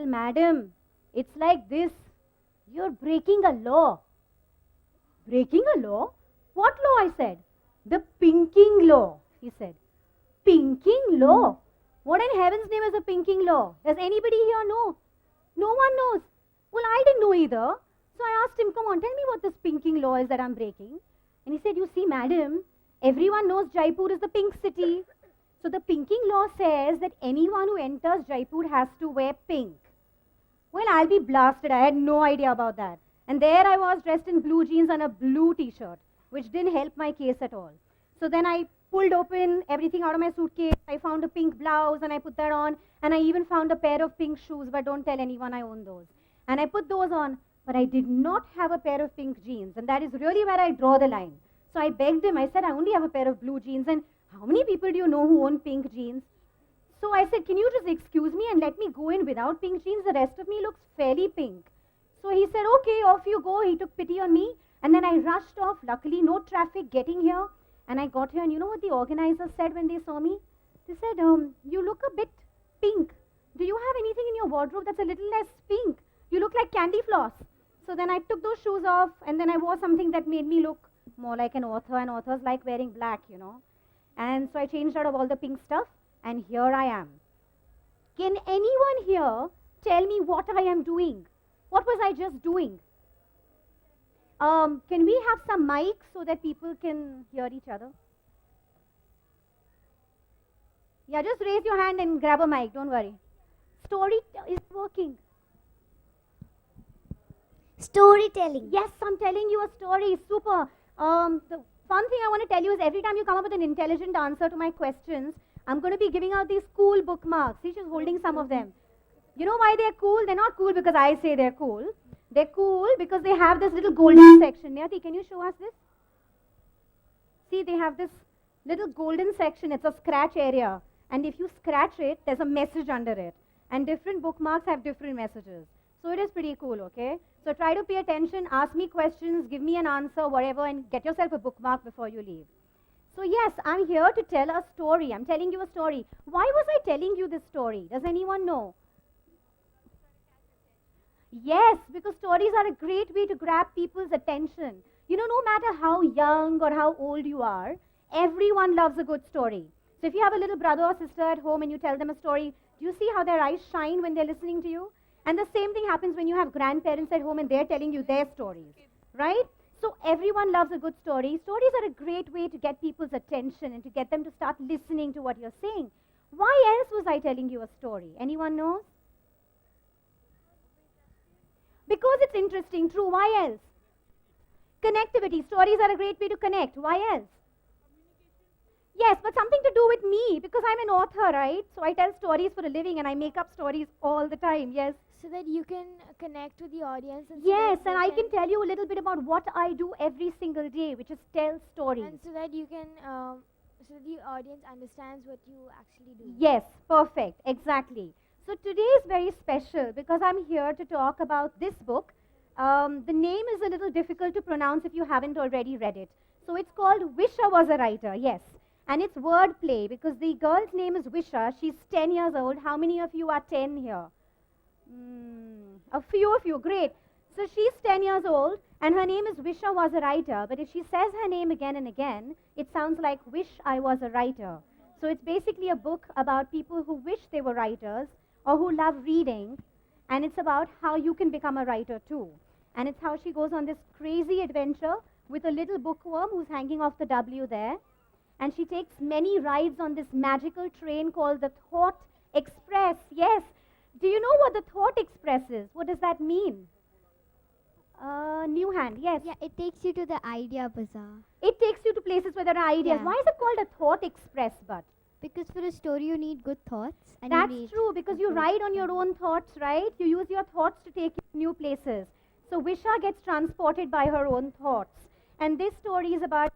well, madam, it's like this. You're breaking a law. Breaking a law? What law? I said. The pinking law, he said. Pinking law? What in heaven's name is a pinking law? Does anybody here know? No one knows. Well, I didn't know either. So I asked him, come on, tell me what this pinking law is that I'm breaking. And he said, you see, madam, everyone knows Jaipur is the pink city. So the pinking law says that anyone who enters Jaipur has to wear pink. Well, I'll be blasted. I had no idea about that. And there I was dressed in blue jeans and a blue t-shirt, which didn't help my case at all. So then I pulled open everything out of my suitcase. I found a pink blouse and I put that on. And I even found a pair of pink shoes, but don't tell anyone I own those. And I put those on, but I did not have a pair of pink jeans. And that is really where I draw the line. So I begged him. I said, I only have a pair of blue jeans. And how many people do you know who own pink jeans? So I said, can you just excuse me and let me go in without pink jeans? The rest of me looks fairly pink. So he said, okay, off you go. He took pity on me. And then I rushed off. Luckily, no traffic getting here. And I got here. And you know what the organizers said when they saw me? They said, you look a bit pink. Do you have anything in your wardrobe that's a little less pink? You look like candy floss. So then I took those shoes off. And then I wore something that made me look more like an author. And authors like wearing black, you know. And so I changed out of all the pink stuff. And here I am. Can anyone here tell me what I am doing? What was I just doing? Can we have some mics so that people can hear each other? Yeah, just raise your hand and grab a mic. Don't worry. Story is working. Storytelling. Yes, I'm telling you a story. Super. The fun thing I want to tell you is every time you come up with an intelligent answer to my questions, I'm going to be giving out these cool bookmarks. See, she's holding some of them. You know why they're cool? They're not cool because I say they're cool. They're cool because they have this little golden section. Niyati, can you show us this? See, they have this little golden section. It's a scratch area. And if you scratch it, there's a message under it. And different bookmarks have different messages. So it is pretty cool, okay? So try to pay attention, ask me questions, give me an answer, whatever, and get yourself a bookmark before you leave. So yes, I'm here to tell a story. I'm telling you a story. Why was I telling you this story? Does anyone know? Yes, because stories are a great way to grab people's attention. You know, no matter how young or how old you are, everyone loves a good story. So if you have a little brother or sister at home and you tell them a story, do you see how their eyes shine when they're listening to you? And the same thing happens when you have grandparents at home and they're telling you their stories, right? So everyone loves a good story. Stories are a great way to get people's attention and to get them to start listening to what you're saying. Why else was I telling you a story? Anyone knows? Because it's interesting, true. Why else? Connectivity. Stories are a great way to connect. Why else? Yes, but something to do with me because I'm an author, right? So I tell stories for a living and I make up stories all the time. Yes. So that you can connect with the audience. And Yes, and I can tell you a little bit about what I do every single day, which is tell stories. And so that you can, so the audience understands what you actually do. Yes, perfect, exactly. So today is very special because I'm here to talk about this book. The name is a little difficult to pronounce if you haven't already read it. So it's called Visha Was a Writer, yes. And it's wordplay because the girl's name is Visha. She's 10 years old. How many of you are 10 here? A few of you, great. So she's 10 years old and her name is Visha Was a Writer. But if she says her name again and again, it sounds like Wish I Was a Writer. So it's basically a book about people who wish they were writers or who love reading. And it's about how you can become a writer too. And it's how she goes on this crazy adventure with a little bookworm who's hanging off the W there. And she takes many rides on this magical train called the Thought Express. Yes. Do you know what the Thought Express is? What does that mean? New hand, yes. Yeah, it takes you to the idea bazaar. It takes you to places where there are ideas. Yeah. Why is it called a Thought Express, but? Because for a story you need good thoughts. And That's you need true, because you good ride on your ideas. own thoughts, right? You use your thoughts to take you to new places. So Visha gets transported by her own thoughts. And this story is about,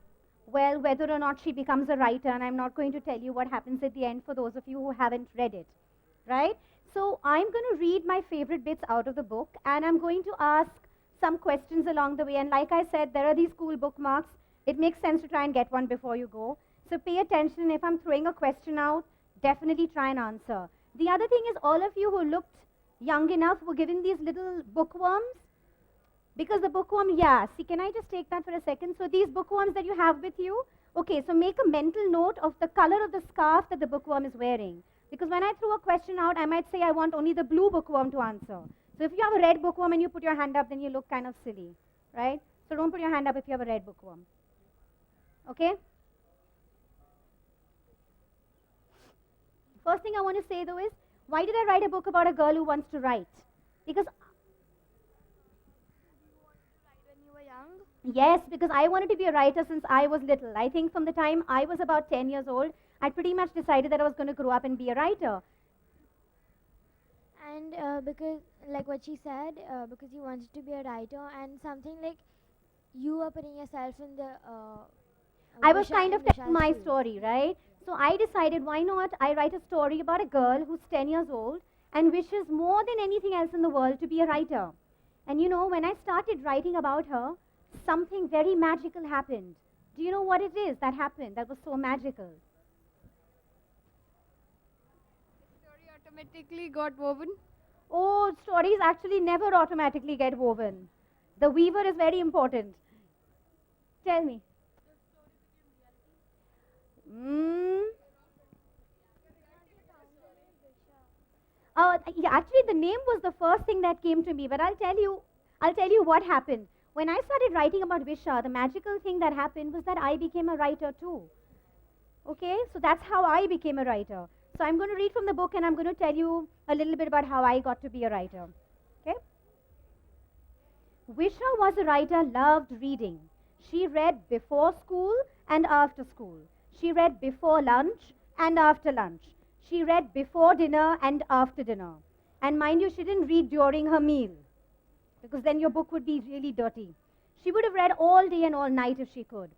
well, whether or not she becomes a writer, and I'm not going to tell you what happens at the end for those of you who haven't read it, right? So I'm going to read my favorite bits out of the book, and I'm going to ask some questions along the way. And like I said, there are these cool bookmarks. It makes sense to try and get one before you go. So pay attention. If I'm throwing a question out, definitely try and answer. The other thing is all of you who looked young enough were given these little bookworms? Because the bookworm, yeah. See, can I just take that for a second? So these bookworms that you have with you, okay, so make a mental note of the color of the scarf that the bookworm is wearing. Because when I throw a question out, I might say I want only the blue bookworm to answer. So if you have a red bookworm and you put your hand up, then you look kind of silly, right? So don't put your hand up if you have a red bookworm. Okay? First thing I want to say though is, why did I write a book about a girl who wants to write? Because When you were young? yes, because I wanted to be a writer since I was little. I think from the time I was about 10 years old, I pretty much decided that I was going to grow up and be a writer. And because, like what she said, because you wanted to be a writer and something like you were putting yourself in the. I was Visha kind of and telling Visha's my shoes. story, right? So I decided, why not? I write a story about a girl who's 10 years old and wishes more than anything else in the world to be a writer. And you know, when I started writing about her, something very magical happened. Do you know what it is that happened that was so magical? Story automatically got woven. Oh, stories actually never automatically get woven. The weaver is very important. Tell me. Mm. Yeah, actually, the name was the first thing that came to me. But I'll tell you what happened. When I started writing about Visha, the magical thing that happened was that I became a writer too. Okay, so that's how I became a writer. So I'm going to read from the book and I'm going to tell you a little bit about how I got to be a writer. Okay? Visha was a writer, loved reading. She read before school and after school. She read before lunch and after lunch. She read before dinner and after dinner. And mind you, she didn't read during her meal because then your book would be really dirty. She would have read all day and all night if she could.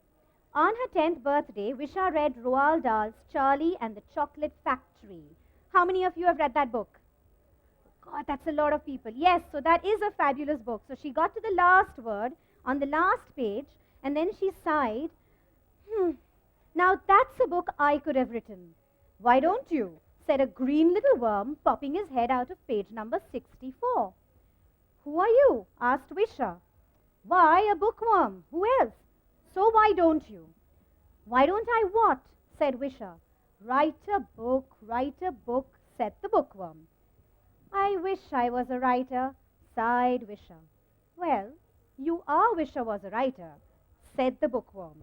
On her 10th birthday, Visha read Roald Dahl's Charlie and the Chocolate Factory. How many of you have read that book? God, that's a lot of people. Yes, so that is a fabulous book. So she got to the last word on the last page, and then she sighed. Now that's a book I could have written. Why don't you? Said a green little worm, popping his head out of page number 64. Who are you? Asked Visha. Why, a bookworm. Who else? So why don't you? Why don't I what? Said Visha. Write a book, said the bookworm. I wish I was a writer, sighed Visha. Well, you are Visha was a writer, said the bookworm.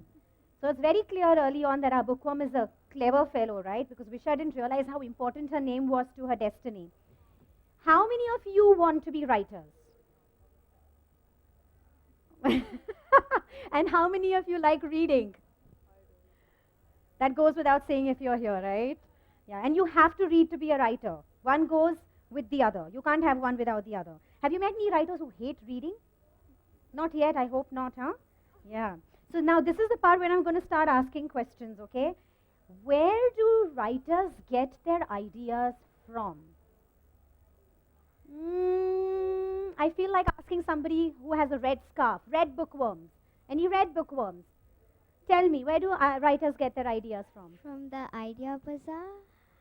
So it's very clear early on that our bookworm is a clever fellow, right? Because Visha didn't realize how important her name was to her destiny. How many of you want to be writers? And how many of you like reading? That goes without saying if you're here, right? Yeah, and you have to read to be a writer. One goes with the other. You can't have one without the other. Have you met any writers who hate reading? Not yet, I hope not, huh? Yeah. So now this is the part where I'm going to start asking questions, okay? Where do writers get their ideas from? I feel like asking somebody who has a red scarf, red bookworms. Any red bookworms? Tell me, where do writers get their ideas from? From the Idea Bazaar.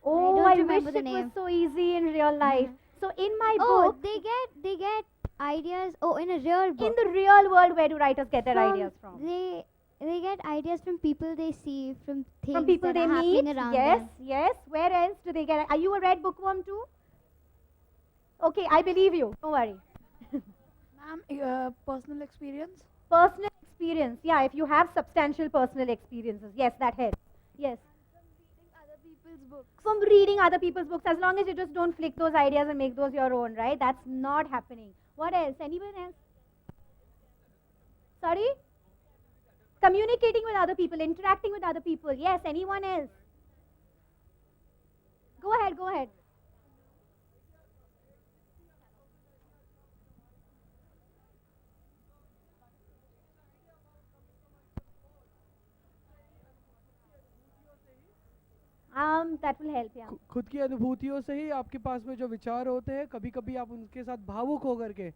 Oh, don't I wish remember the it was name. so easy in real life. So in my Oh, book, they get ideas. Oh, in a real book. in the real world, where do writers get their ideas from? They get ideas from people they see, from things From people that they are meet? happening around Yes, them. yes. Where else do they get? Are you a red bookworm too? Okay, I believe you. Don't worry. Ma'am, personal experience. Personal experience. Yeah, if you have substantial personal experiences, yes, that helps. Yes. Other people's books. From reading other people's books, as long as you just don't flick those ideas and make those your own, right? That's not happening. What else? Anyone else? Sorry? Communicating with other people, interacting with other people. Yes, anyone else? Go ahead, go ahead. That will help, yeah. खुद की अनुभूतियों से ही आपके पास में जो विचार होते हैं कभी कभी आप उनके साथ भावुक होकर के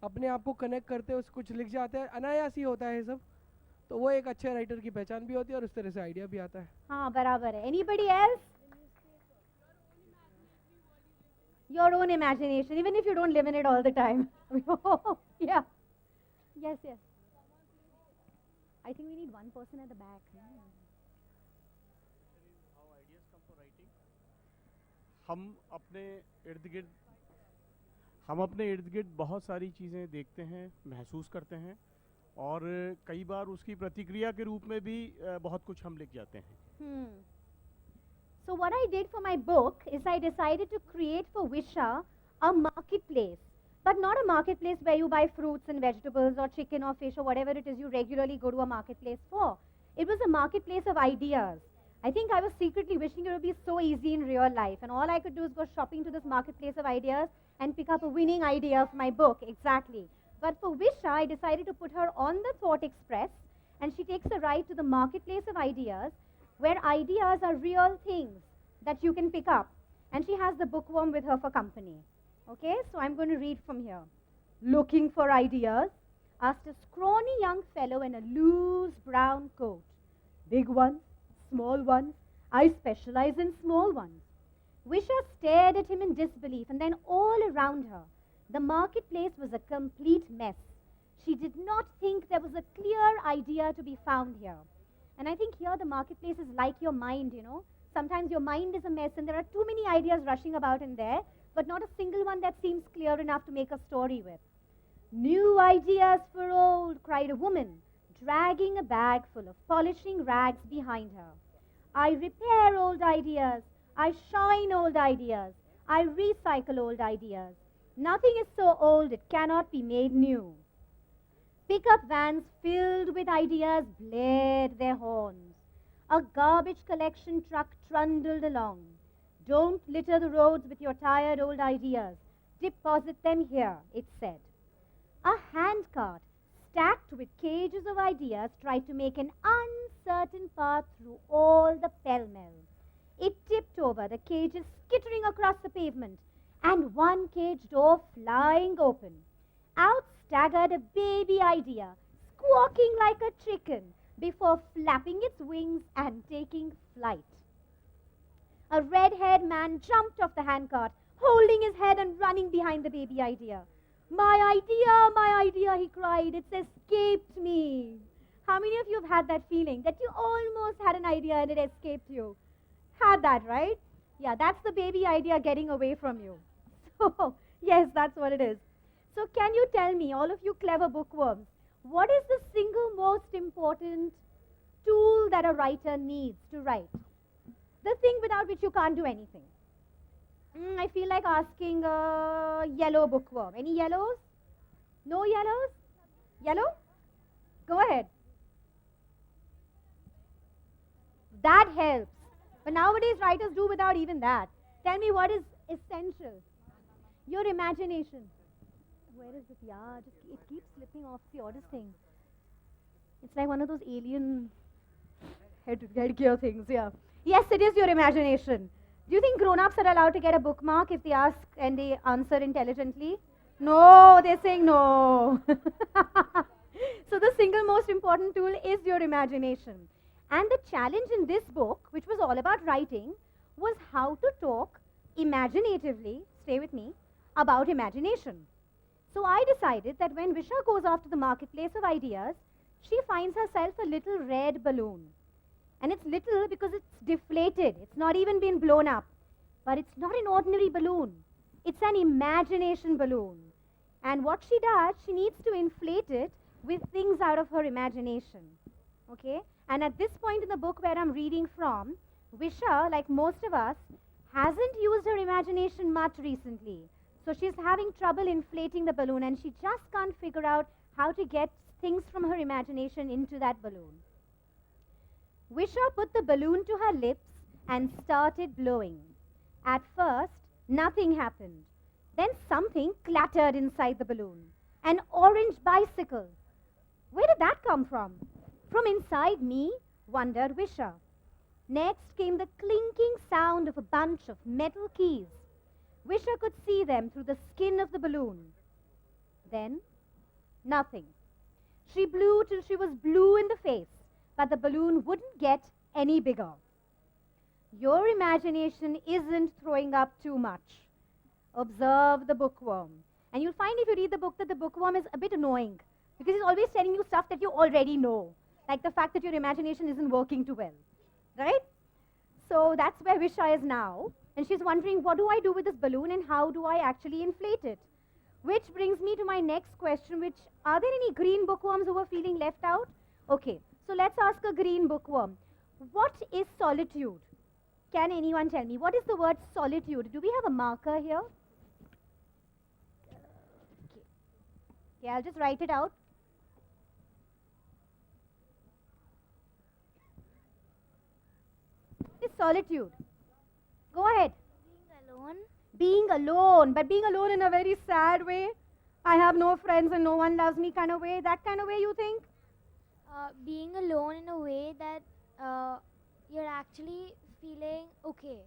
अपने आप को कनेक्ट करते हो कुछ लिख जाते हैं अनायास ही होता है ये सब तो वो एक अच्छे राइटर की पहचान भी होती है और उस तरह से आइडिया भी आता है हाँ बराबर है. Anybody else? Your own imagination, even if you don't live in it all the time. Yeah. Yes, yes. I think we need one person at the back. हम अपने इर्द गिर्द हम अपने इर्द गिर्द बहुत सारी चीज़ें देखते हैं, महसूस करते हैं और कई बार उसकी प्रतिक्रिया के रूप में भी बहुत कुछ हम लिख जाते हैं. So what I did for my book is I decided to create for Visha a marketplace, but not a marketplace where you buy fruits and vegetables or chicken or fish or whatever it is you regularly go to a marketplace for. It was a marketplace of ideas. I think I was secretly wishing it would be so easy in real life, and all I could do is go shopping to this marketplace of ideas and pick up a winning idea for my book, exactly. But for Visha, I decided to put her on the Thought Express, and she takes a ride to the marketplace of ideas, where ideas are real things that you can pick up. And she has the bookworm with her for company. Okay, so I'm going to read from here. Looking for ideas? Asked a scrawny young fellow in a loose brown coat. Big ones, small ones. I specialize in small ones. Visha stared at him in disbelief, and then all around her, the marketplace was a complete mess. She did not think there was a clear idea to be found here. And I think here the marketplace is like your mind, you know. Sometimes your mind is a mess and there are too many ideas rushing about in there, but not a single one that seems clear enough to make a story with. New ideas for old, cried a woman, dragging a bag full of polishing rags behind her. I repair old ideas. I shine old ideas. I recycle old ideas. Nothing is so old it cannot be made new. Pickup vans filled with ideas blared their horns. A garbage collection truck trundled along. Don't litter the roads with your tired old ideas. Deposit them here, it said. A handcart stacked with cages of ideas tried to make an uncertain path through all the pell-mell. It tipped over, the cages skittering across the pavement, and one cage door flying open. Out staggered a baby idea, squawking like a chicken before flapping its wings and taking flight. A red-haired man jumped off the handcart, holding his head and running behind the baby idea. My idea, he cried. It's escaped me. How many of you have had that feeling that you almost had an idea and it escaped you? Had that, right? Yeah, that's the baby idea getting away from you. So, yes, that's what it is. So can you tell me, all of you clever bookworms, what is the single most important tool that a writer needs to write? The thing without which you can't do anything. I feel like asking a yellow bookworm. Any yellows? No yellows? Yellow? Go ahead. That helps. But nowadays writers do without even that. Tell me what is essential. Your imagination. Where is it? Yeah, it keeps slipping off the oddest thing. It's like one of those alien headgear things, yeah. Yes, it is your imagination. Do you think grown-ups are allowed to get a bookmark if they ask and they answer intelligently? No, they're saying no. So the single most important tool is your imagination. And the challenge in this book, which was all about writing, was how to talk imaginatively, stay with me, about imagination. So I decided that when Visha goes off to the marketplace of ideas, she finds herself a little red balloon. And it's little because it's deflated. It's not even been blown up. But it's not an ordinary balloon. It's an imagination balloon. And what she does, she needs to inflate it with things out of her imagination. Okay? And at this point in the book where I'm reading from, Visha, like most of us, hasn't used her imagination much recently. So she's having trouble inflating the balloon and she just can't figure out how to get things from her imagination into that balloon. Visha put the balloon to her lips and started blowing. At first, nothing happened. Then something clattered inside the balloon. An orange bicycle. Where did that come from? From inside me, wondered Visha. Next came the clinking sound of a bunch of metal keys. Visha could see them through the skin of the balloon. Then, nothing. She blew till she was blue in the face, but the balloon wouldn't get any bigger. Your imagination isn't throwing up too much. Observe the bookworm. And you'll find if you read the book that the bookworm is a bit annoying because he's always telling you stuff that you already know, like the fact that your imagination isn't working too well, right? So that's where Visha is now. And she's wondering, what do I do with this balloon and how do I actually inflate it? Which brings me to my next question, which, are there any green bookworms who are feeling left out? Okay, so let's ask a green bookworm. What is solitude? Can anyone tell me? What is the word solitude? Do we have a marker here? Okay, I'll just write it out. It's solitude. Go ahead. Being alone. Being alone, but being alone in a very sad way. I have no friends and no one loves me kind of way. That kind of way, you think? Being alone in a way that you're actually feeling okay.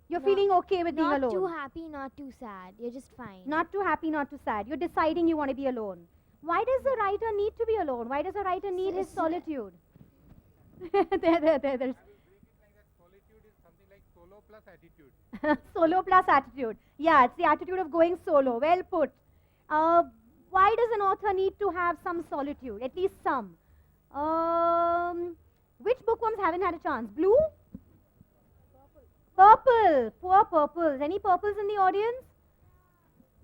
You're No, feeling okay with being Not alone. too happy, not too sad. You're just fine. Not too happy, not too sad. You're deciding you want to be alone. Why does a writer need to be alone? Why does a writer need his solitude? There's Solo plus attitude. solo plus attitude. Yeah, it's the attitude of going solo. Well put. Why does an author need to have some solitude? At least some. Which bookworms haven't had a chance? Blue? Purple. Poor purples. Any purples in the audience?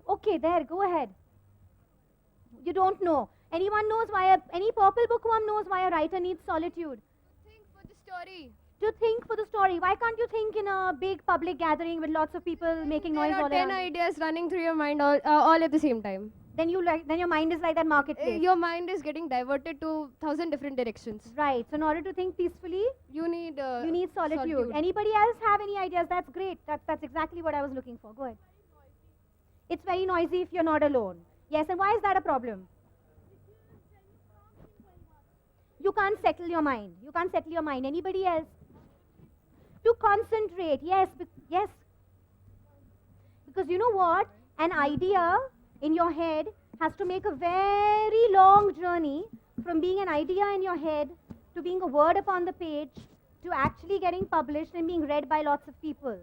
Okay, there. Go ahead. You don't know. Anyone knows why any purple bookworm knows why a writer needs solitude? Think for the story. To think for the story. Why can't you think in a big public gathering with lots of people making noise There all are 10 around? ideas running through your mind all at the same time. Then your mind is like that marketplace. Your mind is getting diverted to 1,000 different directions. Right. So in order to think peacefully, You need you need solitude. Anybody else have any ideas? That's great. That's exactly what I was looking for. Go ahead. It's very noisy if you're not alone. Yes, and why is that a problem? You can't settle your mind. You can't settle your mind. Anybody else? To concentrate. Yes, yes. Because you know what? An idea in your head has to make a very long journey from being an idea in your head to being a word upon the page to actually getting published and being read by lots of people.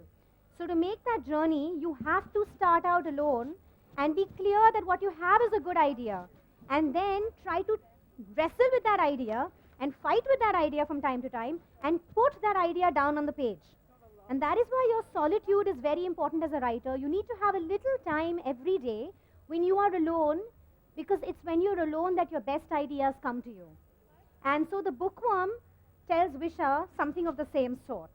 So to make that journey, you have to start out alone and be clear that what you have is a good idea. And then try to wrestle with that idea and fight with that idea from time to time and put that idea down on the page. And that is why your solitude is very important as a writer. You need to have a little time every day when you are alone, because it's when you're alone that your best ideas come to you. And so the bookworm tells Visha something of the same sort.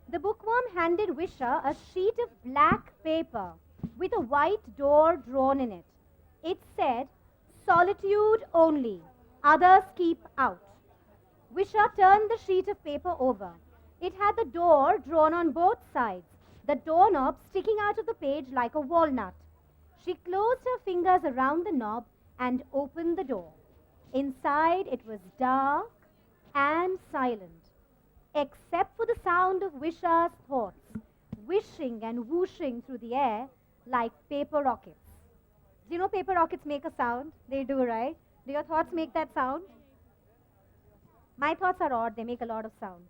The bookworm handed Visha a sheet of black paper with a white door drawn in it. It said, "Solitude only, others keep out." Visha turned the sheet of paper over. It had the door drawn on both sides, the doorknob sticking out of the page like a walnut. She closed her fingers around the knob and opened the door. Inside it was dark and silent, except for the sound of Visha's thoughts, wishing and whooshing through the air like paper rockets. Do you know paper rockets make a sound? They do, right? Do your thoughts make that sound? My thoughts are odd. They make a lot of sound.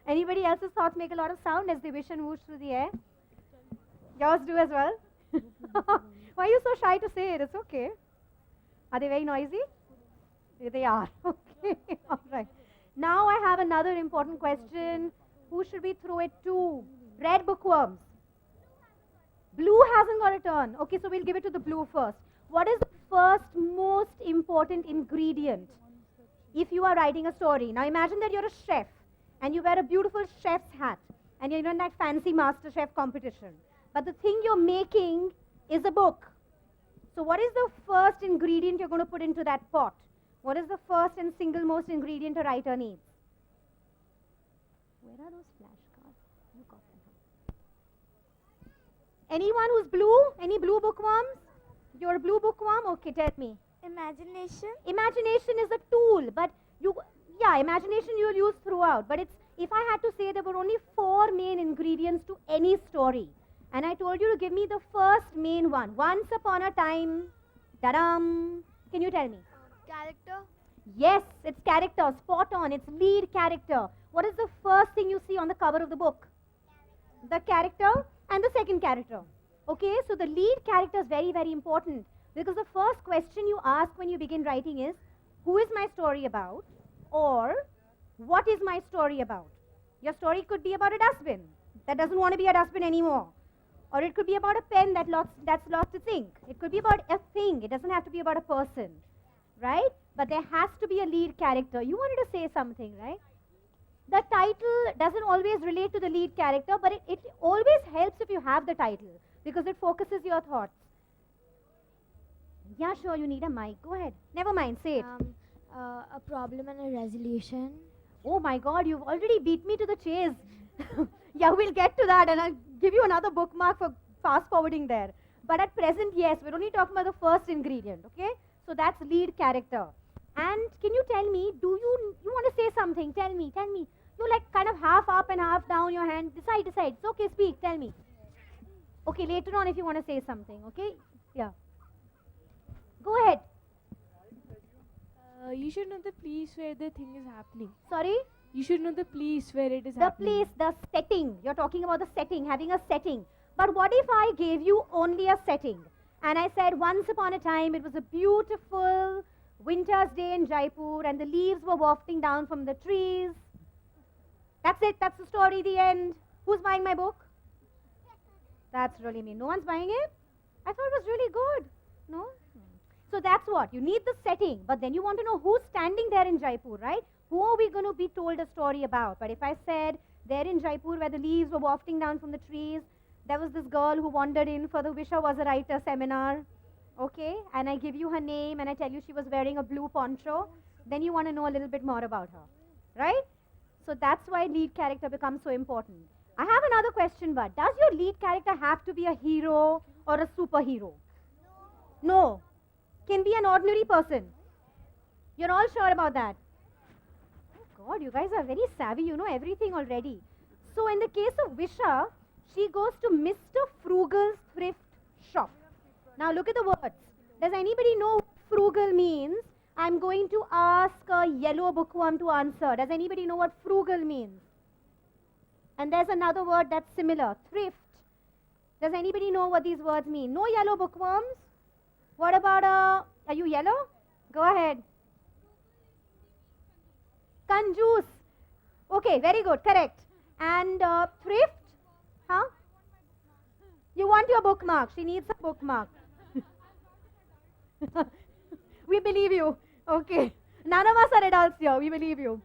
Anybody else's thoughts make a lot of sound as they wish and whoosh through the air? Yours do as well? Why are you so shy to say it? It's okay. Are they very noisy? Yeah, they are. Okay. All right. Now I have another important question. Who should we throw it to? Red bookworms. Blue hasn't got a turn. Okay, so we'll give it to the blue first. What is the first most important ingredient if you are writing a story? Now imagine that you're a chef and you wear a beautiful chef's hat and you're in that fancy master chef competition. But the thing you're making is a book. So what is the first ingredient you're going to put into that pot? What is the first and single most ingredient a writer needs? Where are those flashcards? You got them. Anyone who's blue? Any blue bookworms? You're a blue bookworm? Okay, tell me. Imagination. Imagination is a tool, but imagination you'll use throughout. But if I had to say there were only 4 main ingredients to any story, and I told you to give me the first main one. Once upon a time, ta-dam. Can you tell me? Character. Yes, it's character, spot on. It's lead character. What is the first thing you see on the cover of the book? The character and the second character. Okay, so the lead character is very, very important because the first question you ask when you begin writing is, who is my story about? Or, what is my story about? Your story could be about a dustbin that doesn't want to be a dustbin anymore. Or it could be about a pen that's lost its ink. It could be about a thing. It doesn't have to be about a person, right? But there has to be a lead character. You wanted to say something, right? The title doesn't always relate to the lead character, but it always helps if you have the title because it focuses your thoughts. Yeah, sure, you need a mic. Go ahead. Never mind, say it. A problem and a resolution. Oh my god, you've already beat me to the chase. Yeah, we'll get to that and I'll give you another bookmark for fast forwarding there. But at present, yes, we're only talking about the first ingredient, okay? So that's lead character. And can you tell me, do you want to say something? Tell me. You like kind of half up and half down your hand. Decide. It's okay, speak, tell me. Okay, later on if you want to say something, okay? Yeah. Go ahead. You should know the place where the thing is happening. Sorry? You should know the place where it is The happening. place, the setting. You're talking about the setting, having a setting. But what if I gave you only a setting? And I said, once upon a time, it was a beautiful winter's day in Jaipur, and the leaves were wafting down from the trees. That's it. That's the story, the end. Who's buying my book? That's really mean. No one's buying it? I thought it was really good. No? So that's what. You need the setting, but then you want to know who's standing there in Jaipur, right? Who are we going to be told a story about? But if I said, there in Jaipur where the leaves were wafting down from the trees, there was this girl who wandered in for the Visha Was a Writer seminar, okay? And I give you her name and I tell you she was wearing a blue poncho, then you want to know a little bit more about her, right? So that's why lead character becomes so important. I have another question, but does your lead character have to be a hero or a superhero? No. Can be an ordinary person. You're all sure about that? Oh God, you guys are very savvy. You know everything already. So in the case of Visha, she goes to Mr. Frugal's thrift shop. Now look at the words. Does anybody know what frugal means? I'm going to ask a yellow bookworm to answer. Does anybody know what frugal means? And there's another word that's similar, thrift. Does anybody know what these words mean? No yellow bookworms? What about are you yellow? Go ahead. Kanjus. Okay, very good, correct. And thrift? Huh? You want your bookmark. She needs a bookmark. We believe you. Okay. None of us are adults here. We believe you.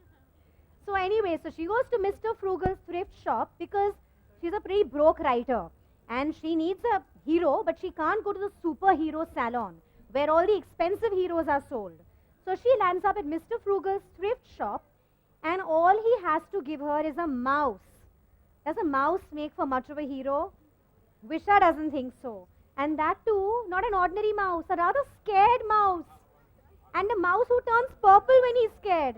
So anyway, so she goes to Mr. Frugal's thrift shop because she's a pretty broke writer. And she needs a hero, but she can't go to the superhero salon where all the expensive heroes are sold. So she lands up at Mr. Frugal's thrift shop and all he has to give her is a mouse. Does a mouse make for much of a hero? Visha doesn't think so. And that too, not an ordinary mouse, a rather scared mouse. And a mouse who turns purple when he's scared.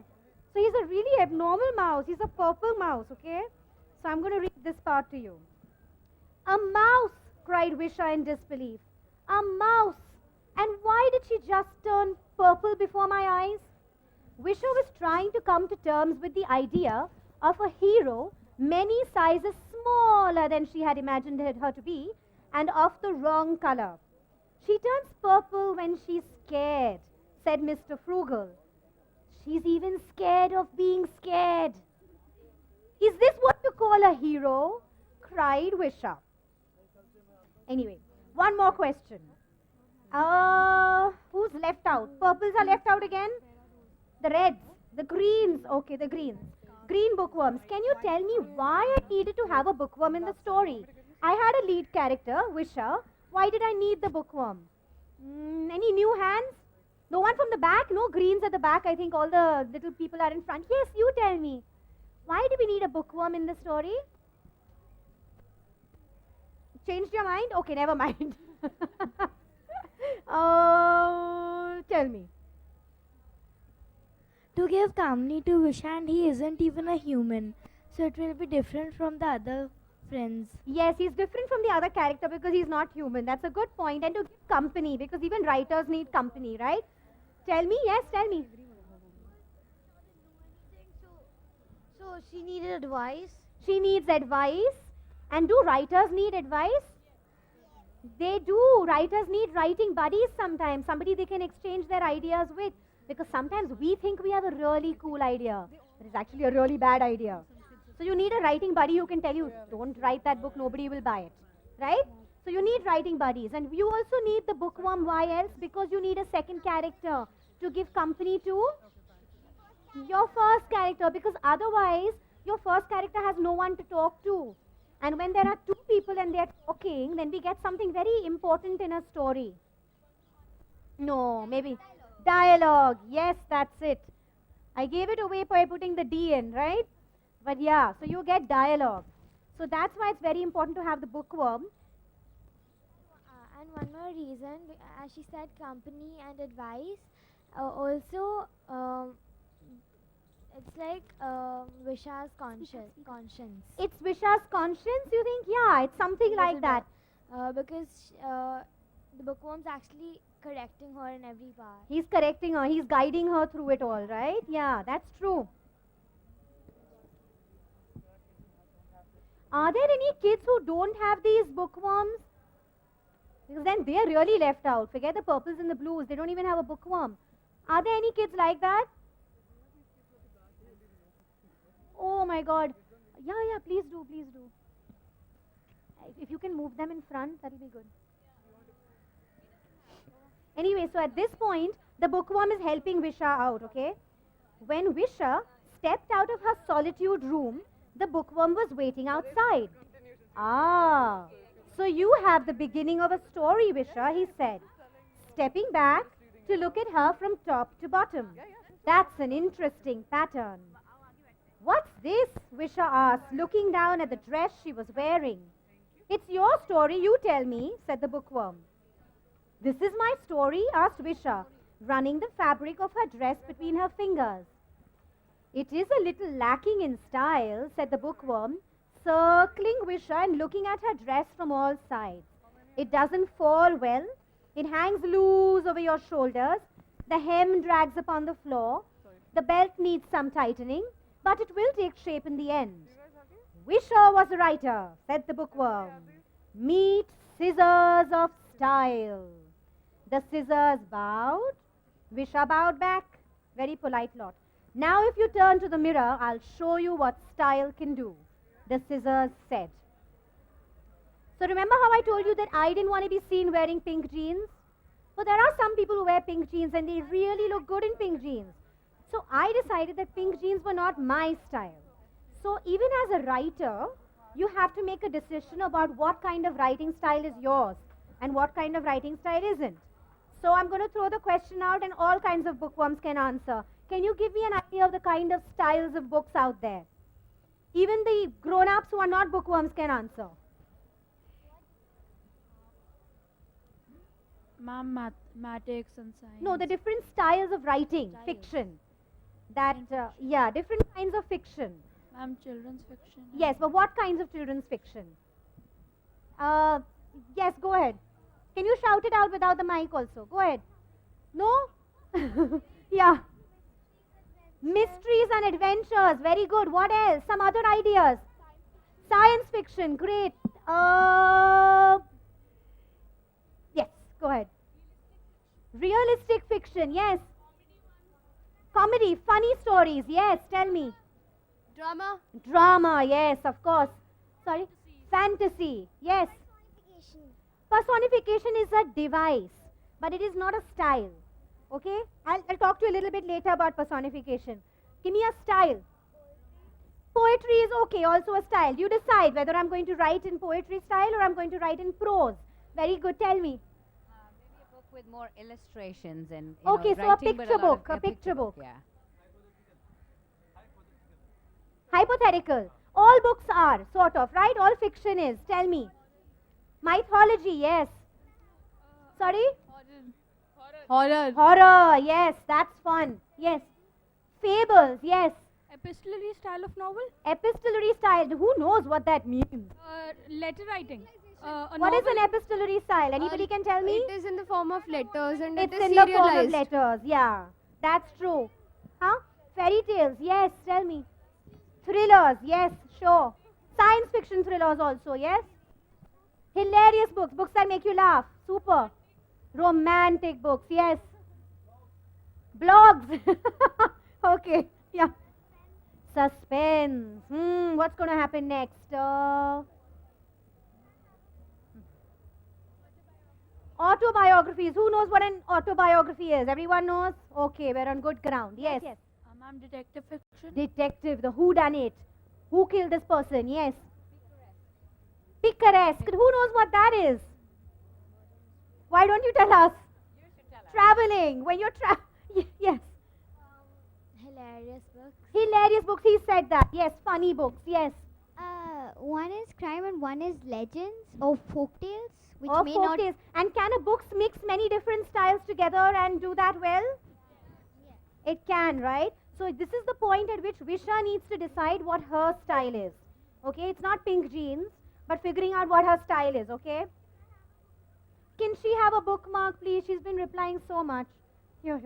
So he's a really abnormal mouse. He's a purple mouse, okay? So I'm going to read this part to you. A mouse, cried Visha in disbelief. A mouse. And why did she just turn purple before my eyes? Visha was trying to come to terms with the idea of a hero many sizes smaller than she had imagined her to be and of the wrong color. She turns purple when she's scared, said Mr. Frugal. She's even scared of being scared. Is this what you call a hero? Cried Visha. Anyway, one more question. Who's left out? Purples are left out again? The reds, the greens. Okay, the greens. Green bookworms. Can you tell me why I needed to have a bookworm in the story? I had a lead character, Visha. Why did I need the bookworm? Any new hands? No one from the back? No greens at the back. I think all the little people are in front. Yes, you tell me. Why do we need a bookworm in the story? Changed your mind? Okay, never mind. Tell me. To give company to Visha, and he isn't even a human. So it will be different from the other friends. Yes, he's different from the other character because he's not human. That's a good point. And to give company, because even writers need company, right? Tell me, yes, tell me. So she needed advice. She needs advice. And do writers need advice? They do. Writers need writing buddies sometimes, somebody they can exchange their ideas with. Because sometimes we think we have a really cool idea, but it's actually a really bad idea. So you need a writing buddy who can tell you, don't write that book, nobody will buy it. Right? So you need writing buddies. And you also need the bookworm. Why else? Because you need a second character to give company to your first character. Because otherwise, your first character has no one to talk to. And when there are two people and they are talking, then we get something very important in a story. No, maybe dialogue. Yes, that's it. I gave it away by putting the D in, right? But yeah, so you get dialogue. So that's why it's very important to have the bookworm. And one more reason, as she said, company and advice. Also, it's like Visha's conscience. It's Visha's conscience, you think? Yeah, it's something like Isn't that. Because the bookworm's actually correcting her in every part. He's correcting her, he's guiding her through it all, right? Yeah, that's true. Are there any kids who don't have these bookworms? Because then they're really left out. Forget the purples and the blues, they don't even have a bookworm. Are there any kids like that? Oh my god. Yeah, please do, please do. If you can move them in front, that'll be good. Anyway, so at this point, the bookworm is helping Visha out, okay? When Visha stepped out of her solitude room, the bookworm was waiting outside. Ah, so you have the beginning of a story, Visha, he said, stepping back to look at her from top to bottom. That's an interesting pattern. What's this? Visha asked, looking down at the dress she was wearing. It's your story, you tell me, said the bookworm. This is my story, asked Visha, running the fabric of her dress between her fingers. It is a little lacking in style, said the bookworm, circling Visha and looking at her dress from all sides. It doesn't fall well. It hangs loose over your shoulders. The hem drags upon the floor. The belt needs some tightening, but it will take shape in the end. Visha was a writer, said the bookworm. Meet scissors of style. The scissors bowed. Visha bowed back. Very polite lot. Now if you turn to the mirror, I'll show you what style can do, the scissors said. So remember how I told you that I didn't want to be seen wearing pink jeans? Well, there are some people who wear pink jeans and they really look good in pink jeans. So I decided that pink jeans were not my style. So even as a writer, you have to make a decision about what kind of writing style is yours and what kind of writing style isn't. So I'm going to throw the question out and all kinds of bookworms can answer. Can you give me an idea of the kind of styles of books out there? Even the grown-ups who are not bookworms can answer. Ma'am, mathematics and science. No, the different styles of writing, fiction. Yeah, different kinds of fiction. Ma'am, children's fiction. Yes, but what kinds of children's fiction? Yes, go ahead. Can you shout it out without the mic also? Go ahead. No? Yeah. Mysteries and adventures. Very good. What else? Some other ideas. Science fiction. Great. Yes, go ahead. Realistic fiction. Yes. Comedy. Funny stories. Yes, tell me. Drama. Drama. Yes, of course. Sorry. Fantasy. Yes. Personification is a device, but it is not a style. Okay? I'll talk to you a little bit later about personification. Give me a style. Poetry is okay, also a style. You decide whether I'm going to write in poetry style or I'm going to write in prose. Very good, tell me. Maybe a book with more illustrations and Okay, so a writing, but picture lot book, of- a picture book. Yeah. Hypothetical. All books are, sort of, right? All fiction is. Tell me. Mythology, yes. Sorry? Horror. Horror, yes, that's fun. Yes. Fables, yes. Epistolary style of novel. Epistolary style, who knows what that means? Letter writing. What is an epistolary style? Anybody can tell me? It is in the form of letters and It's it is in the form of serialized. letters, yeah. That's true. Huh? Fairy tales, yes, tell me. Thrillers, yes, sure. Science fiction thrillers also, yes? Hilarious books. Books that make you laugh. Super. Romantic books. Yes. Blogs. Okay. Yeah. Suspense. What's going to happen next? Autobiographies. Who knows what an autobiography is? Everyone knows? Okay, we're on good ground. Yes. Ma'am, detective fiction. Detective, the who done it. Who killed this person? Yes. Picaresque. Who knows what that is? Why don't you tell us? Traveling. When you're yes. Hilarious books. Hilarious books. He said that. Yes. Funny books. Yes. One is crime and one is legends or folktales, which Or may not. folktales. And can a books mix many different styles together and do that well? It can, right? So this is the point at which Visha needs to decide what her style is. Okay, it's not pink jeans, but figuring out what her style is, okay? Can she have a bookmark, please? She's been replying so much. Here.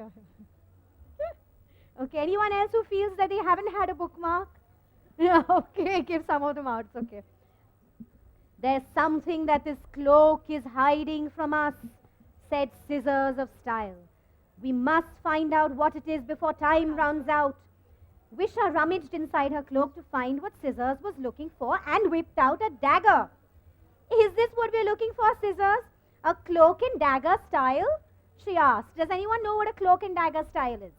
Okay, anyone else who feels that they haven't had a bookmark? Yeah, okay, give some of them out, it's okay. There's something that this cloak is hiding from us, said Scissors of Style. We must find out what it is before time runs out. Visha rummaged inside her cloak to find what Scissors was looking for and whipped out a dagger. Is this what we're looking for, Scissors? A cloak and dagger style? She asked. Does anyone know what a cloak and dagger style is?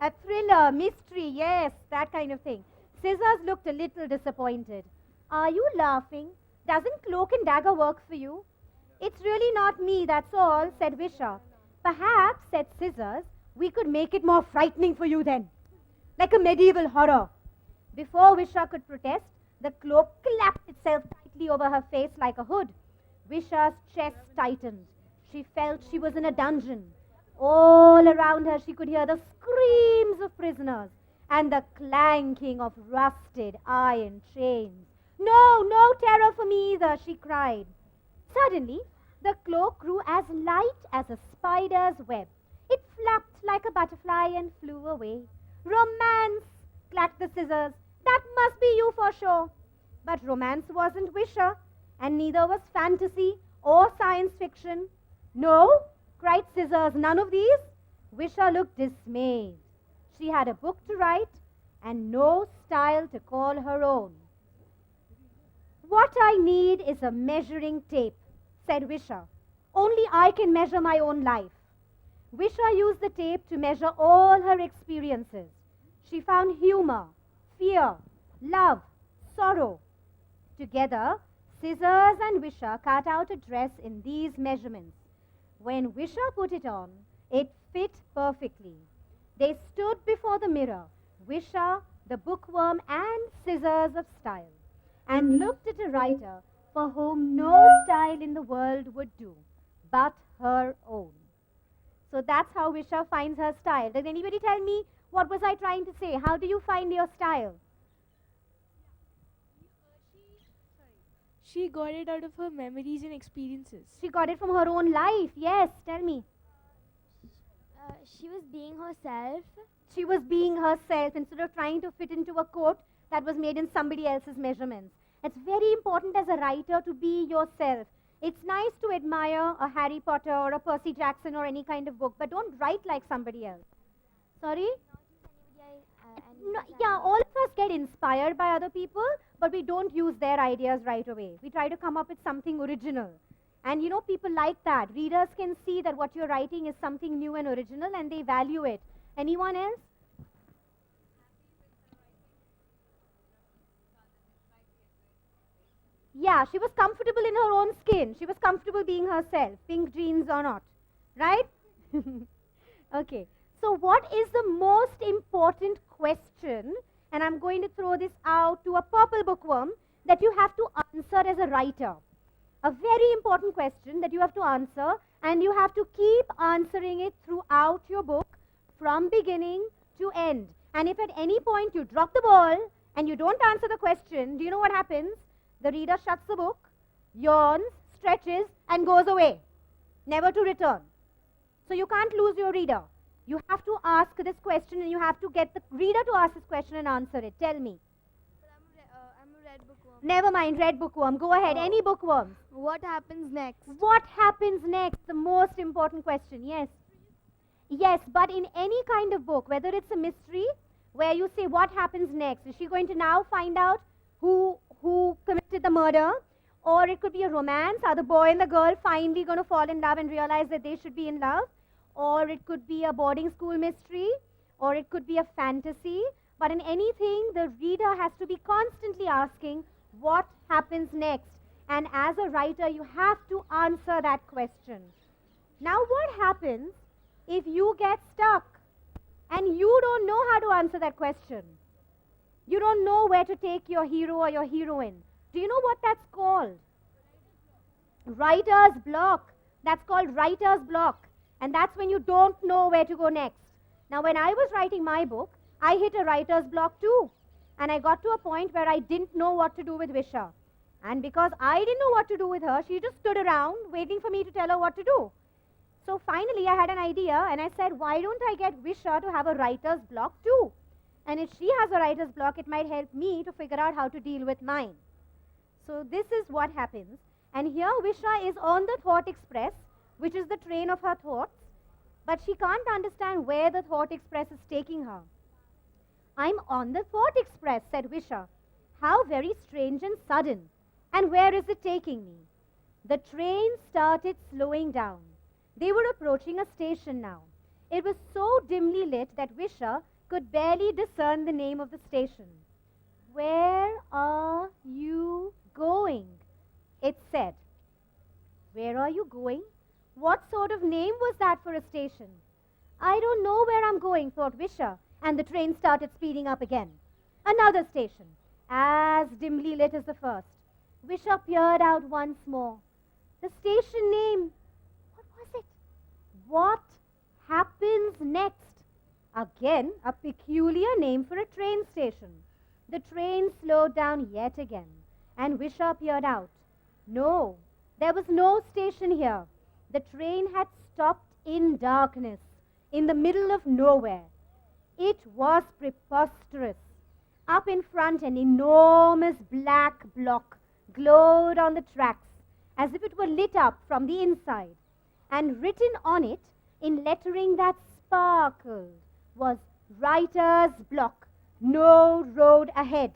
A thriller, mystery, yes, that kind of thing. Scissors looked a little disappointed. Are you laughing? Doesn't cloak and dagger work for you? It's really not me, that's all, said Visha. Perhaps, said Scissors, we could make it more frightening for you then. Like a medieval horror. Before Visha could protest, the cloak clapped itself tightly over her face like a hood. Visha's chest tightened. She felt she was in a dungeon. All around her she could hear the screams of prisoners and the clanking of rusted iron chains. No terror for me either, she cried. Suddenly, the cloak grew as light as a spider's web. It flapped like a butterfly and flew away. Romance, clacked the Scissors. That must be you for sure. But romance wasn't Visha, and neither was fantasy or science fiction. No, cried Scissors, none of these? Visha looked dismayed. She had a book to write and no style to call her own. What I need is a measuring tape, said Visha. Only I can measure my own life. Visha used the tape to measure all her experiences. She found humor, fear, love, sorrow. Together, Scissors and Visha cut out a dress in these measurements. When Visha put it on, it fit perfectly. They stood before the mirror, Visha, the bookworm, and Scissors of Style, and looked at a writer for whom no style in the world would do, but her own. So that's how Visha finds her style. Does anybody tell me what was I trying to say? How do you find your style? She got it out of her memories and experiences. She got it from her own life. Yes, tell me. She was being herself. She was being herself instead of trying to fit into a coat that was made in somebody else's measurements. It's very important as a writer to be yourself. It's nice to admire a Harry Potter or a Percy Jackson or any kind of book, but don't write like somebody else. Sorry? No, yeah, all of us get inspired by other people, but we don't use their ideas right away. We try to come up with something original. And you know, people like that. Readers can see that what you're writing is something new and original and they value it. Anyone else? Yeah, she was comfortable in her own skin. She was comfortable being herself, pink jeans or not. Right? Okay. So what is the most important question, and I'm going to throw this out to a purple bookworm, that you have to answer as a writer? A very important question that you have to answer, and you have to keep answering it throughout your book from beginning to end. And if at any point you drop the ball and you don't answer the question, do you know what happens? The reader shuts the book, yawns, stretches, and goes away, never to return. So you can't lose your reader. You have to ask this question and you have to get the reader to ask this question and answer it. Tell me. But I'm a red bookworm. Never mind, red bookworm. Go ahead. Any bookworms. What happens next? What happens next? The most important question. Yes. Yes, but in any kind of book, whether it's a mystery where you say what happens next, is she going to now find out who committed the murder? Or it could be a romance. Are the boy and the girl finally going to fall in love and realize that they should be in love? Or it could be a boarding school mystery, or it could be a fantasy. But in anything, the reader has to be constantly asking, what happens next? And as a writer, you have to answer that question. Now, what happens if you get stuck and you don't know how to answer that question? You don't know where to take your hero or your heroine. Do you know what that's called? Writer's block. That's called writer's block. And that's when you don't know where to go next. Now, when I was writing my book, I hit a writer's block too. And I got to a point where I didn't know what to do with Visha. And because I didn't know what to do with her, she just stood around waiting for me to tell her what to do. So finally, I had an idea and I said, why don't I get Visha to have a writer's block too? And if she has a writer's block, it might help me to figure out how to deal with mine. So this is what happens. And here Visha is on the Thought Express, which is the train of her thoughts. But she can't understand where the Thought Express is taking her. I'm on the Thought Express, said Visha. How very strange and sudden. And where is it taking me? The train started slowing down. They were approaching a station now. It was so dimly lit that Visha could barely discern the name of the station. Where are you going? It said. Where are you going? What sort of name was that for a station? I don't know where I'm going, thought Visha, and the train started speeding up again. Another station, as dimly lit as the first. Visha peered out once more. The station name. What was it? What happens next? Again, a peculiar name for a train station. The train slowed down yet again, and Visha peered out. No, there was no station here. The train had stopped in darkness, in the middle of nowhere. It was preposterous. Up in front, an enormous black block glowed on the tracks, as if it were lit up from the inside. And written on it, in lettering that sparkled, was Writer's Block, no road ahead.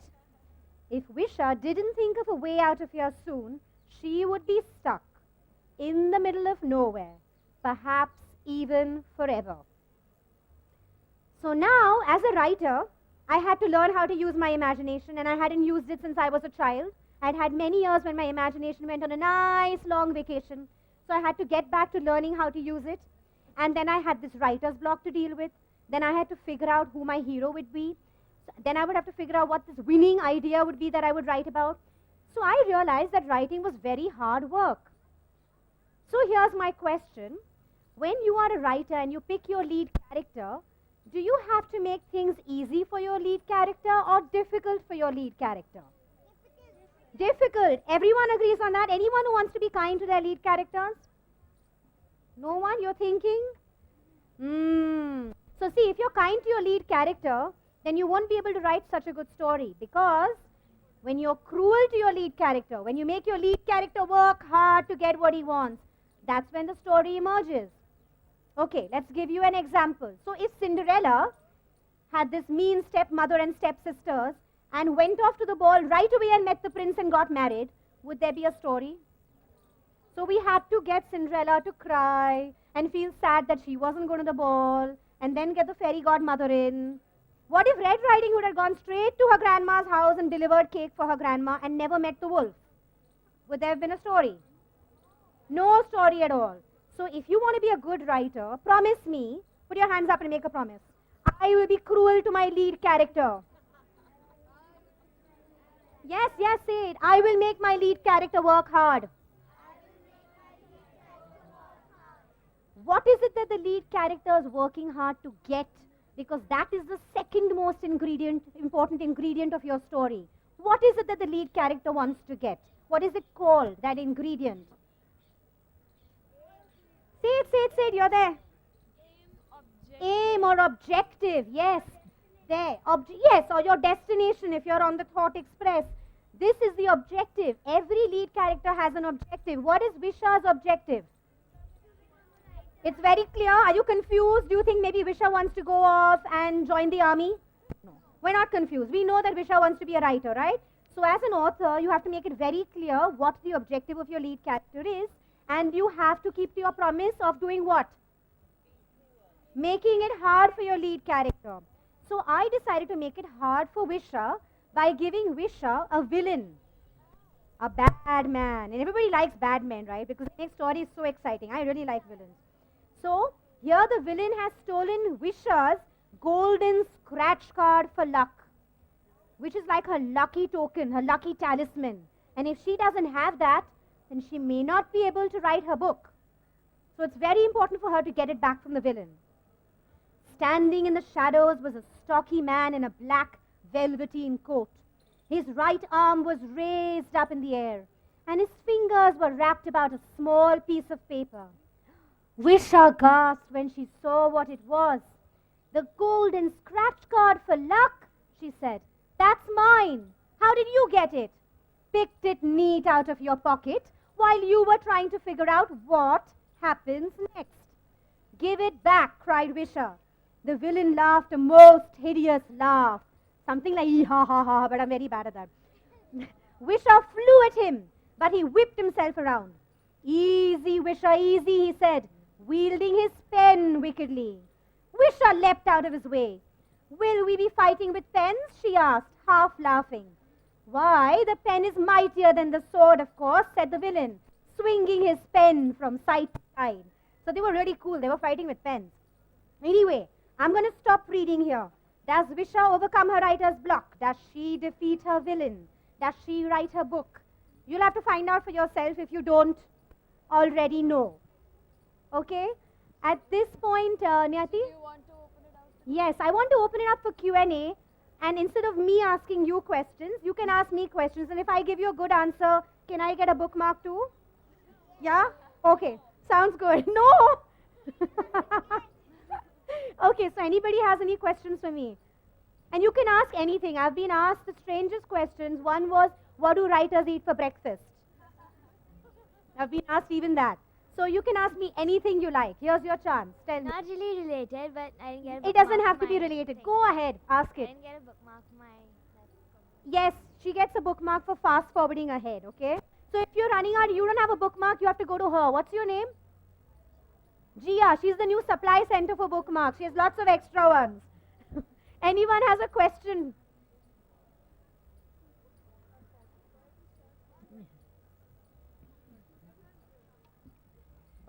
If Visha didn't think of a way out of here soon, she would be stuck in the middle of nowhere, perhaps even forever. So now, as a writer, I had to learn how to use my imagination, and I hadn't used it since I was a child. I'd had many years when my imagination went on a nice long vacation, so I had to get back to learning how to use it. And then I had this writer's block to deal with. Then I had to figure out who my hero would be. Then I would have to figure out what this winning idea would be that I would write about. So I realized that writing was very hard work. So here's my question. When you are a writer and you pick your lead character, do you have to make things easy for your lead character or difficult for your lead character? Difficult. Everyone agrees on that. Anyone who wants to be kind to their lead characters? No one? You're thinking? So see, if you're kind to your lead character, then you won't be able to write such a good story, because when you're cruel to your lead character, when you make your lead character work hard to get what he wants, that's when the story emerges. Okay, let's give you an example. So if Cinderella had this mean stepmother and stepsisters and went off to the ball right away and met the prince and got married, would there be a story? So we had to get Cinderella to cry and feel sad that she wasn't going to the ball, and then get the fairy godmother in. What if Red Riding Hood had gone straight to her grandma's house and delivered cake for her grandma and never met the wolf? Would there have been a story? No story at all. So if you want to be a good writer, promise me, put your hands up and make a promise. I will be cruel to my lead character. Yes, yes, say it. I will make my lead character work hard. What is it that the lead character is working hard to get? Because that is the second most important ingredient of your story. What is it that the lead character wants to get? What is it called, that ingredient? Say it, you're there. Aim or objective, yes. There. Yes, or your destination if you're on the Thought Express. This is the objective. Every lead character has an objective. What is Visha's objective? It's very clear. Are you confused? Do you think maybe Visha wants to go off and join the army? No. We're not confused. We know that Visha wants to be a writer, right? So as an author, you have to make it very clear what the objective of your lead character is, and you have to keep to your promise of doing what? Making it hard for your lead character. So I decided to make it hard for Visha by giving Visha a villain, a bad man. And everybody likes bad men, right? Because the next story is so exciting. I really like villains. So here the villain has stolen Visha's golden scratch card for luck, which is like her lucky token, her lucky talisman. And if she doesn't have that, then she may not be able to write her book. So it's very important for her to get it back from the villain. Standing in the shadows was a stocky man in a black velveteen coat. His right arm was raised up in the air, and his fingers were wrapped about a small piece of paper. Visha gasped when she saw what it was. The golden scratch card for luck, she said. That's mine. How did you get it? Picked it neat out of your pocket while you were trying to figure out what happens next. Give it back, cried Visha. The villain laughed a most hideous laugh. Something like, ha ha ha, but I'm very bad at that. Visha flew at him, but he whipped himself around. Easy, Visha, easy, he said, wielding his pen wickedly. Visha leapt out of his way. Will we be fighting with pens? She asked, half laughing. Why, the pen is mightier than the sword, of course, said the villain, swinging his pen from side to side. So they were really cool. They were fighting with pens. Anyway, I'm going to stop reading here. Does Visha overcome her writer's block? Does she defeat her villain? Does she write her book? You'll have to find out for yourself if you don't already know. Okay? At this point, Niyati? Yes, I want to open it up for Q&A. And instead of me asking you questions, you can ask me questions. And if I give you a good answer, can I get a bookmark too? Yeah? Okay. Sounds good. No! Okay, so anybody has any questions for me? And you can ask anything. I've been asked the strangest questions. One was, what do writers eat for breakfast? I've been asked even that. So you can ask me anything you like. Here's your chance. Tell me. Not really related, but I didn't get a bookmark. It doesn't have for to be my related. thing. Go ahead. Ask I it. didn't get a bookmark for my. Yes, she gets a bookmark for fast forwarding ahead, okay? So if you're running out, you don't have a bookmark, you have to go to her. What's your name? Gia. She's the new supply center for bookmarks. She has lots of extra ones. Anyone has a question?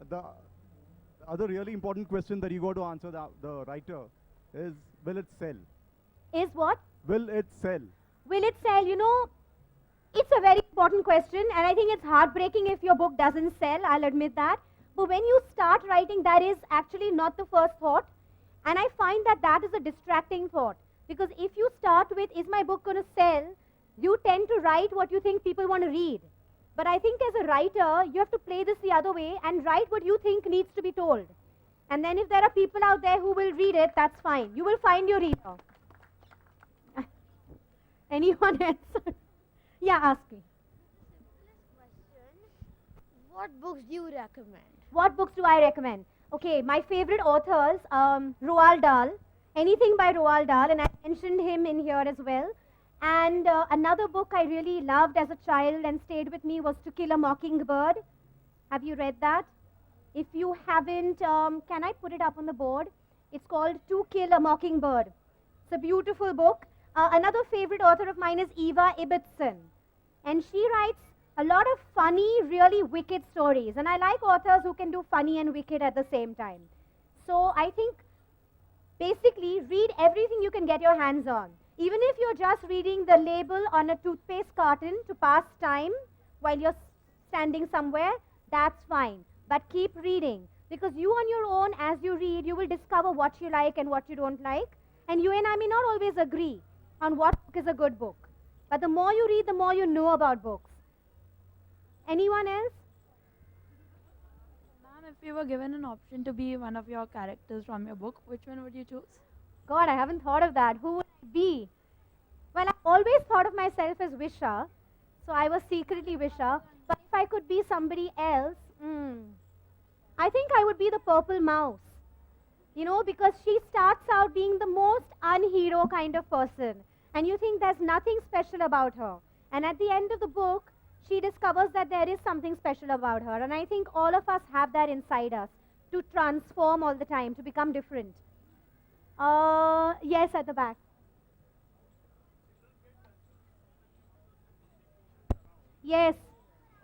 The other really important question that you got to answer, the writer, is will it sell? Is what? Will it sell? Will it sell? You know, it's a very important question, and I think it's heartbreaking if your book doesn't sell. I'll admit that. But when you start writing, that is actually not the first thought. And I find that that is a distracting thought. Because if you start with, is my book going to sell? You tend to write what you think people want to read. But I think as a writer, you have to play this the other way and write what you think needs to be told. And then if there are people out there who will read it, that's fine. You will find your reader. Anyone else? Yeah, ask me. What books do you recommend? What books do I recommend? Okay, my favorite authors, Roald Dahl. Anything by Roald Dahl, and I mentioned him in here as well. And another book I really loved as a child and stayed with me was To Kill a Mockingbird. Have you read that? If you haven't, can I put it up on the board? It's called To Kill a Mockingbird. It's a beautiful book. Another favorite author of mine is Eva Ibbotson. And she writes a lot of funny, really wicked stories. And I like authors who can do funny and wicked at the same time. So I think basically read everything you can get your hands on. Even if you're just reading the label on a toothpaste carton to pass time while you're standing somewhere, that's fine. But keep reading. Because you on your own, as you read, you will discover what you like and what you don't like. And you and I may not always agree on what book is a good book. But the more you read, the more you know about books. Anyone else? Ma'am, if you were given an option to be one of your characters from your book, which one would you choose? God, I haven't thought of that. Who would I be? Well, I've always thought of myself as Visha, So I was secretly Visha. But if I could be somebody else, I think I would be the purple mouse. You know, because she starts out being the most unhero kind of person. And you think there's nothing special about her. And at the end of the book, she discovers that there is something special about her. And I think all of us have that inside us to transform all the time, to become different. Yes, at the back. Yes.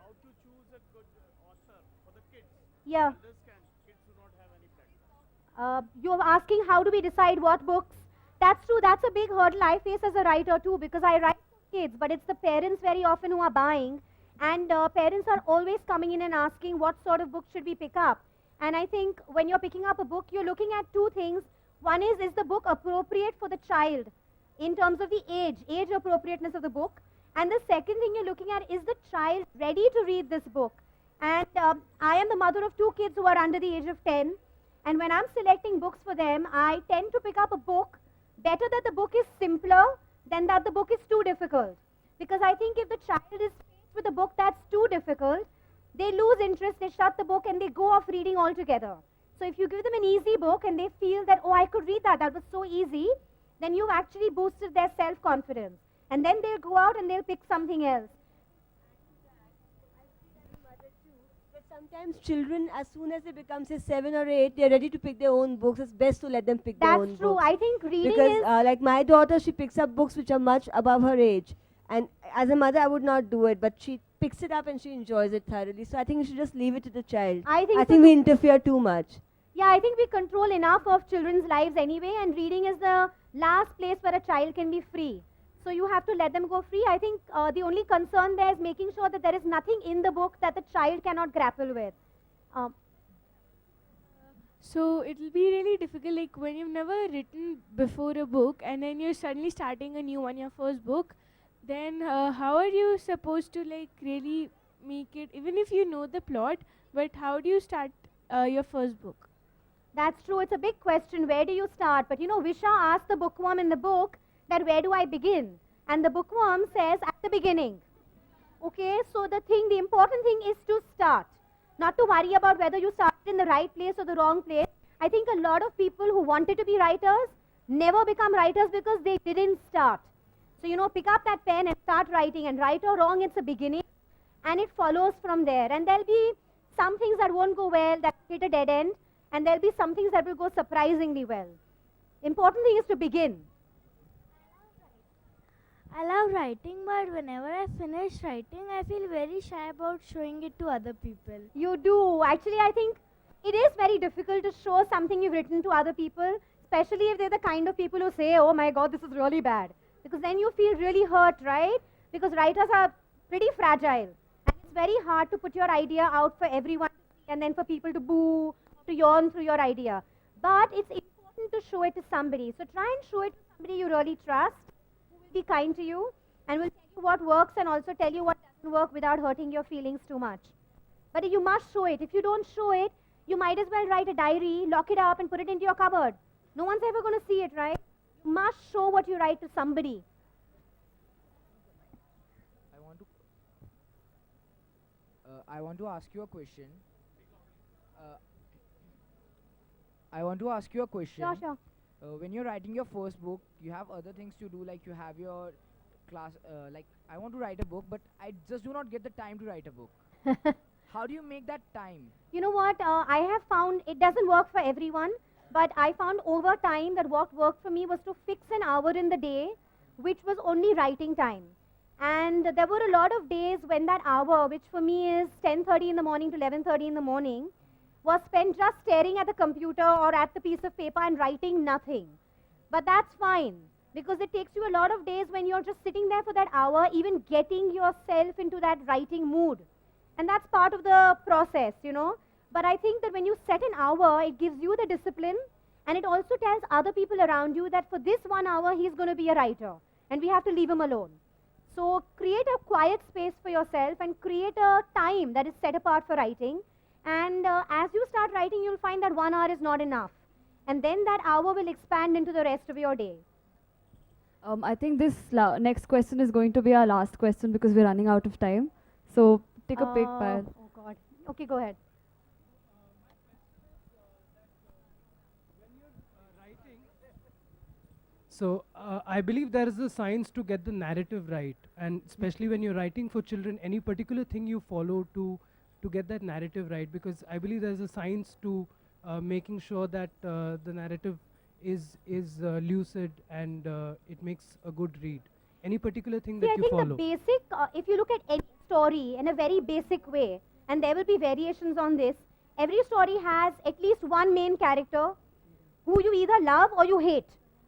How to choose a good author for the kids? Yeah. Elders can. Kids do not have any platform. You're asking how do we decide what books? That's true. That's a big hurdle I face as a writer too, because I write for kids, but it's the parents very often who are buying, and parents are always coming in and asking what sort of book should we pick up. And I think when you're picking up a book, you're looking at two things. One is the book appropriate for the child in terms of the age appropriateness of the book? And the second thing you're looking at is the child ready to read this book. And I am the mother of two kids who are under the age of 10. And when I'm selecting books for them, I tend to pick up a book. Better that the book is simpler than that the book is too difficult. Because I think if the child is faced with a book that's too difficult, they lose interest, they shut the book, and they go off reading altogether. So if you give them an easy book and they feel that, oh, I could read that, that was so easy, then you've actually boosted their self-confidence. And then they'll go out and they'll pick something else. Sometimes children, as soon as they become say 7 or 8, they're ready to pick their own books. It's best to let them pick their own That's true. books. I think reading Because is... like my daughter, she picks up books which are much above her age. And as a mother, I would not do it. But she picks it up and she enjoys it thoroughly. So I think you should just leave it to the child. I think we interfere too much. Yeah, I think we control enough of children's lives anyway, and reading is the last place where a child can be free. So you have to let them go free. I think the only concern there is making sure that there is nothing in the book that the child cannot grapple with. So it will be really difficult, like when you've never written before a book and then you're suddenly starting a new one, your first book, then how are you supposed to like really make it, even if you know the plot, but how do you start your first book? That's true. It's a big question. Where do you start? But you know, Visha asked the bookworm in the book that where do I begin? And the bookworm says at the beginning. Okay, so the important thing is to start. Not to worry about whether you started in the right place or the wrong place. I think a lot of people who wanted to be writers never become writers because they didn't start. So, you know, pick up that pen and start writing, and right or wrong, it's a beginning and it follows from there. And there'll be some things that won't go well, that hit a dead end, and there'll be some things that will go surprisingly well. Important thing is to begin. I love writing, but whenever I finish writing, I feel very shy about showing it to other people. You do. Actually, I think it is very difficult to show something you've written to other people, especially if they're the kind of people who say, oh my God, this is really bad. Because then you feel really hurt, right? Because writers are pretty fragile. And it's very hard to put your idea out for everyone and then for people to boo, to yawn through your idea. But it's important to show it to somebody. So try and show it to somebody you really trust, who will be kind to you, and will tell you what works and also tell you what doesn't work without hurting your feelings too much. But you must show it. If you don't show it, you might as well write a diary, lock it up, and put it into your cupboard. No one's ever going to see it, right? You must show what you write to somebody. I want to ask you a question. I want to ask you a question. Sure. When you're writing your first book, you have other things to do, like you have your class. Like I want to write a book, but I just do not get the time to write a book. How do you make that time? You know what? I have found it doesn't work for everyone, but I found over time that what worked for me was to fix an hour in the day, which was only writing time. And there were a lot of days when that hour, which for me is 10:30 in the morning to 11:30 in the morning, was spent just staring at the computer or at the piece of paper and writing nothing. But that's fine, because it takes you a lot of days when you're just sitting there for that hour, even getting yourself into that writing mood. And that's part of the process, you know. But I think that when you set an hour, it gives you the discipline, and it also tells other people around you that for this 1 hour, he's going to be a writer, and we have to leave him alone. So create a quiet space for yourself and create a time that is set apart for writing. And as you start writing, you'll find that 1 hour is not enough. And then that hour will expand into the rest of your day. I think this next question is going to be our last question because we're running out of time. So take a pick, Payal. Oh God. Okay, go ahead. So I believe there is a science to get the narrative right, and especially when you're writing for children, any particular thing you follow to get that narrative right, because I believe there's a science to making sure that the narrative is lucid and it makes a good read. Any particular thing See, that I you think follow? the basic, if you look at any story in a very basic way, and there will be variations on this, every story has at least one main character who you either love or you hate.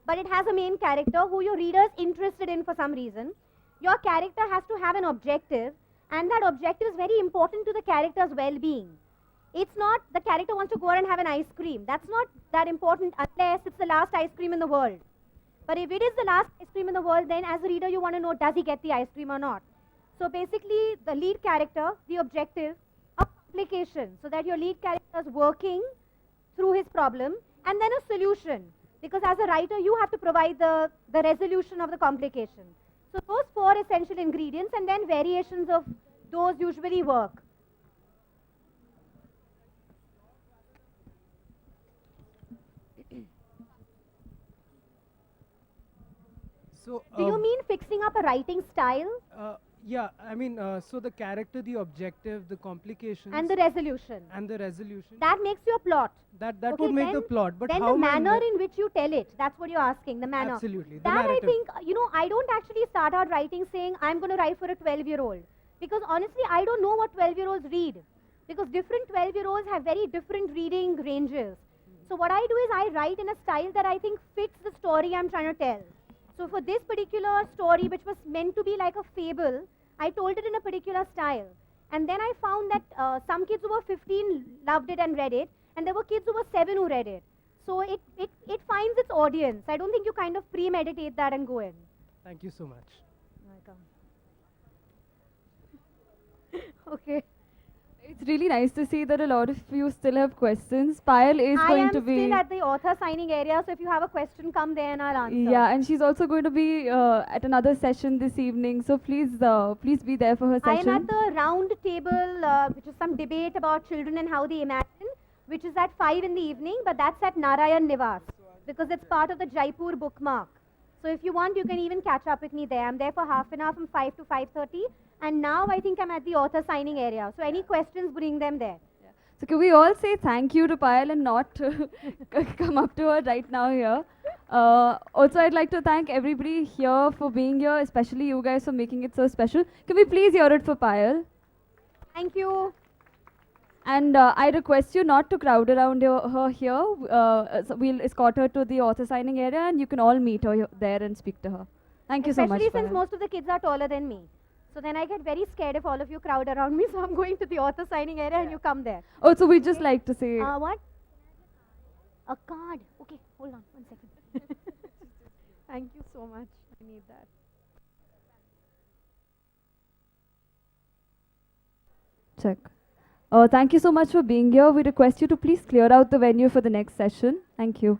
But it has a main character who your reader is interested in for some reason. Your character has to have an objective, and that objective is very important to the character's well-being. It's not the character wants to go out and have an ice cream. That's not that important unless it's the last ice cream in the world. But if it is the last ice cream in the world, then as a reader you want to know, does he get the ice cream or not? So basically the lead character, the objective, a complication, so that your lead character is working through his problem, and then a solution. Because as a writer, you have to provide the resolution of the complication. So those four essential ingredients, and then variations of those usually work. So Do you mean fixing up a writing style yeah, I mean, so the character, the objective, the complications, and the resolution? That makes your plot. That Okay, would make the then- plot. But then how the my manner na- in which you tell it, that's what you're asking, the manner. Absolutely, the That I narrative. think, I don't actually start out writing saying, I'm going to write for a 12-year-old. Because honestly, I don't know what 12-year-olds read. Because different 12-year-olds have very different reading ranges. So what I do is I write in a style that I think fits the story I'm trying to tell. So for this particular story, which was meant to be like a fable, I told it in a particular style. And then I found that some kids who were 15 loved it and read it, and there were kids who were 7 who read it. So it finds its audience. I don't think you kind of premeditate that and go in. Thank you so much. Okay. It's really nice to see that a lot of you still have questions. Payal is I going am to be... still at the author signing area, so if you have a question, come there and I'll answer. Yeah, and she's also going to be at another session this evening. So please be there for her I session. am at the round table, which is some debate about children and how they imagine, which is at 5 in the evening, but that's at Narayan Nivas, because it's part of the Jaipur bookmark. So if you want, you can even catch up with me there. I'm there for half an hour from 5 to 5:30, and now I think I'm at the author signing area. So any questions, bring them there. So can we all say thank you to Payal and not come up to her right now here? Also, I'd like to thank everybody here for being here, especially you guys for making it so special. Can we please hear it for Payal? Thank you. And I request you not to crowd around her here. So we'll escort her to the author signing area and you can all meet her there and speak to her. Thank you so much, Especially since Payal. most of the kids are taller than me. So then I get very scared if all of you crowd around me, so I'm going to the author signing area and you come there. Also, we'd just like to say... What? A card. Okay, hold on, 1 second. Thank you so much. I need that. Check. Thank you so much for being here. We request you to please clear out the venue for the next session. Thank you.